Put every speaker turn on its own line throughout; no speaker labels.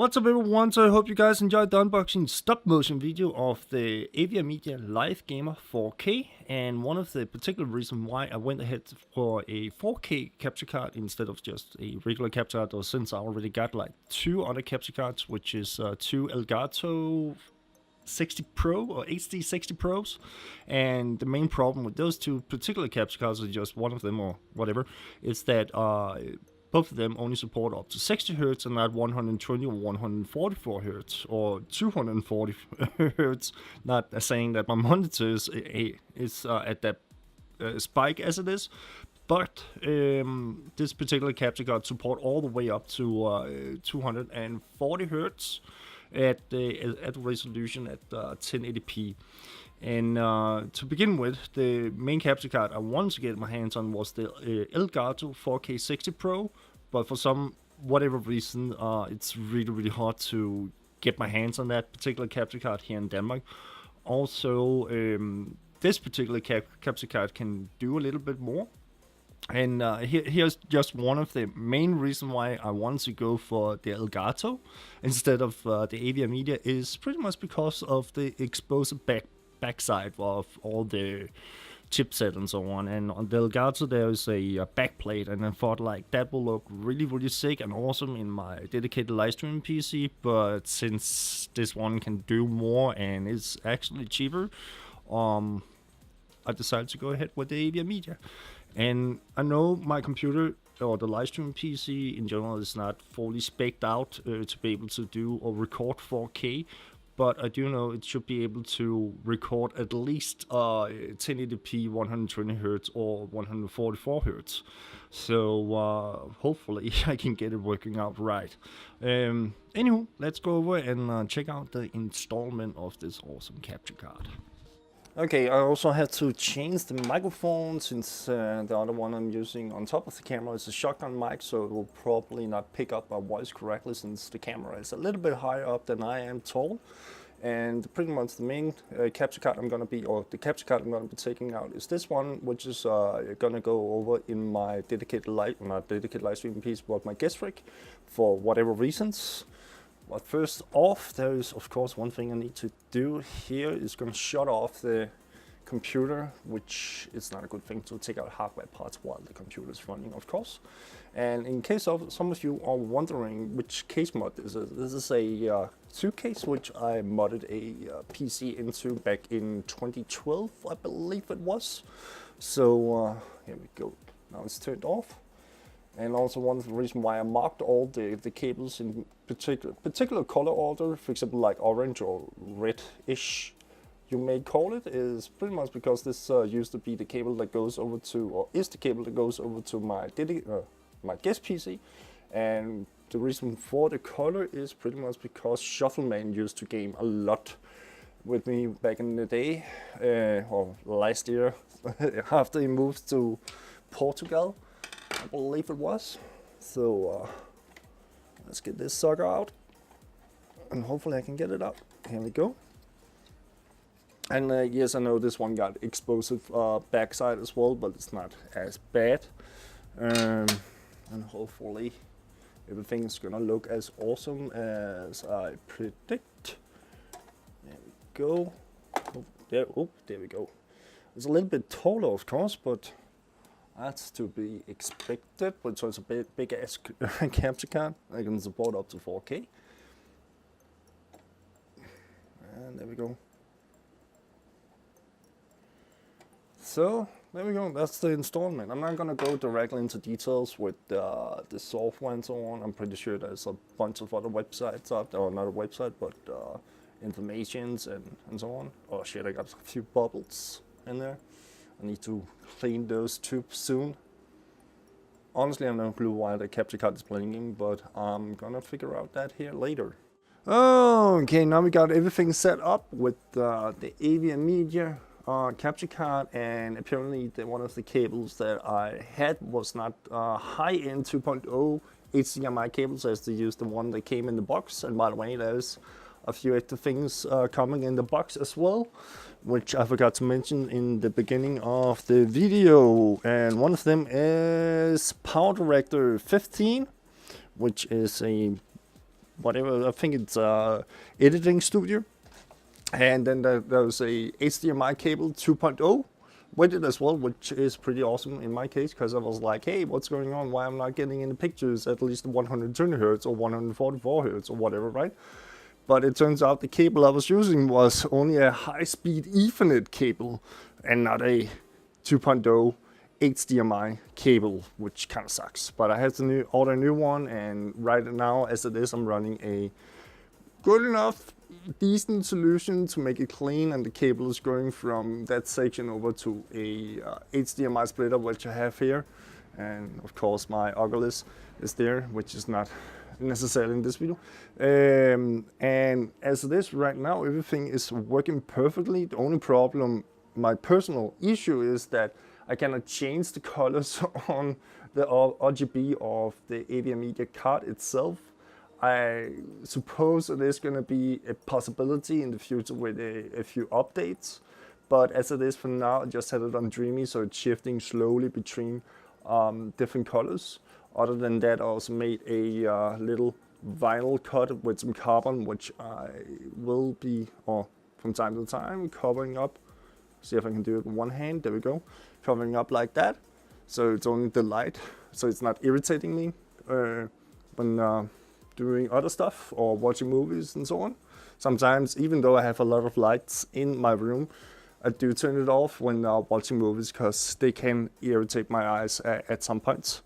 What's up everyone, so I hope you guys enjoyed the unboxing stop motion video of the AverMedia Live Gamer 4K, and one of the particular reasons why I went ahead for a 4K capture card instead of just a regular capture card, or since I already got like two other capture cards, which is two Elgato 60 Pro or HD 60 Pros, and the main problem with those two particular capture cards, or just one of them or whatever, is that both of them only support up to 60 Hz and not 120 or 144 Hz or 240 Hz. Not saying that my monitor is at that spike as it is, but this particular capture card support all the way up to 240 Hz at resolution at 1080p. And to begin with, the main capture card I wanted to get my hands on was the Elgato 4K 60 Pro, but for whatever reason, it's really hard to get my hands on that particular capture card here in Denmark. Also, this particular capture card can do a little bit more. And here's just one of the main reasons why I wanted to go for the Elgato instead of the AverMedia, is pretty much because of the exposed backside of all the chipset and so on. And on the Elgato there is a backplate, and I thought like that will look really sick and awesome in my dedicated live streaming PC, but since this one can do more and is actually cheaper, I decided to go ahead with the AverMedia. And I know my computer or the live streaming PC in general is not fully spec'd out to be able to do or record 4K, but I do know it should be able to record at least 1080p 120 Hz or 144 Hz. So hopefully I can get it working out right. Anywho, let's go over and check out the installment of this awesome capture card. Okay, I also had to change the microphone since the other one I'm using on top of the camera is a shotgun mic, so it will probably not pick up my voice correctly since the camera is a little bit higher up than I am tall. And pretty much the main capture card I'm gonna be, or the capture card I'm gonna be taking out is this one, which is gonna go over in my dedicated live streaming piece, but my guest rig for whatever reasons. But first off, there is of course one thing I need to do here is going to shut off the computer, which is not a good thing to take out hardware parts while the computer is running, of course. And in case of some of you are wondering which case mod this is a suitcase which I modded a PC into back in 2012, I believe it was. So here we go. Now it's turned off. And also one of the reasons why I marked all the cables in particular color order, for example like orange or red-ish you may call it, is pretty much because this used to be the cable that goes over to, or is the cable that goes over to my guest PC. And the reason for the color is pretty much because Shuffleman used to game a lot with me back in the day, or last year after he moved to Portugal, I believe it was. So let's get this sucker out, and hopefully I can get it out. Here we go. And yes, I know this one got explosive backside as well, but it's not as bad. And hopefully everything's gonna look as awesome as I predict. There we go. There we go. It's a little bit taller, of course, but that's to be expected, but so it's a big ass capture card. I can support up to 4K. And there we go. So there we go, that's the installment. I'm not gonna go directly into details with the software and so on. I'm pretty sure there's a bunch of other websites out there, or not a website, but informations and so on. Oh shit, I got a few bubbles in there. I need to clean those tubes soon. Honestly, I have no clue why the capture card is blinking, but I'm gonna figure out that here later. Okay, now we got everything set up with the AverMedia capture card, and apparently one of the cables that I had was not high-end 2.0 HDMI cables, as they used the one that came in the box. And by the way, there's a few extra things coming in the box as well, which I forgot to mention in the beginning of the video. And one of them is Power Director 15, which is a whatever. I think it's editing studio. And then there's a HDMI cable 2.0 with it as well, which is pretty awesome in my case, because I was like, hey, what's going on? Why I'm not getting any pictures at least 120 hertz or 144 hertz or whatever, right? But it turns out the cable I was using was only a high-speed Ethernet cable and not a 2.0 HDMI cable, which kind of sucks. But I had to order a new one, and right now, as it is, I'm running a good enough, decent solution to make it clean, and the cable is going from that section over to a HDMI splitter, which I have here. And of course, my Oculus is there, which is not necessarily in this video. And as it is right now, everything is working perfectly. The only problem, my personal issue, is that I cannot change the colors on the RGB of the AverMedia card itself. I suppose it is going to be a possibility in the future with a few updates, but as it is for now, I just had it on Dreamy, so it's shifting slowly between different colors. Other than that, I also made a little vinyl cut with some carbon, which I will be, or from time to time, covering up. See if I can do it with one hand. There we go. Covering up like that, so it's only the light, so it's not irritating me when doing other stuff or watching movies and so on. Sometimes, even though I have a lot of lights in my room, I do turn it off when watching movies, because they can irritate my eyes at some points.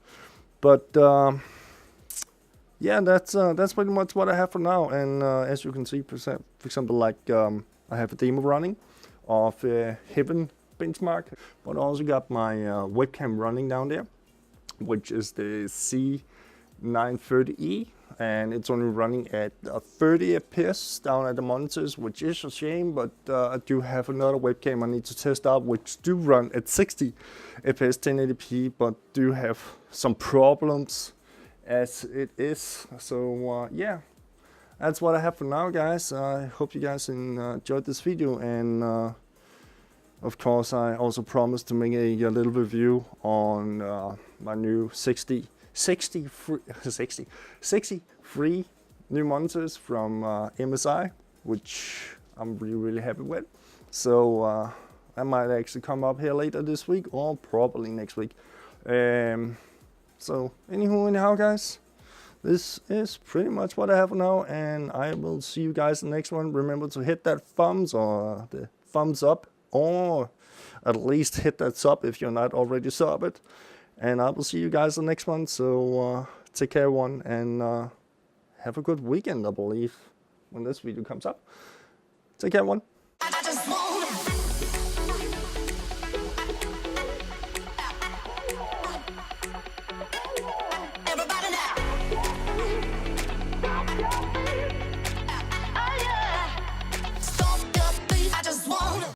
But yeah, that's pretty much what I have for now. And as you can see, for example, like I have a demo running of Heaven benchmark, but I also got my webcam running down there, which is the C930E, and it's only running at 30 FPS down at the monitors, which is a shame, but I do have another webcam I need to test out, which do run at 60 FPS 1080p, but do have some problems as it is. So yeah, that's what I have for now, guys. I hope you guys enjoyed this video, and of course I also promised to make a little review on my new 60 free new monitors from MSI, which I'm really happy with. So I might actually come up here later this week, or probably next week. So anyhow, guys, this is pretty much what I have for now, and I will see you guys in the next one. Remember to hit that thumbs or the thumbs up, or at least hit that sub if you're not already subbed. And I will see you guys in the next one. So take care, everyone, and have a good weekend, I believe, when this video comes up. Take care, everyone.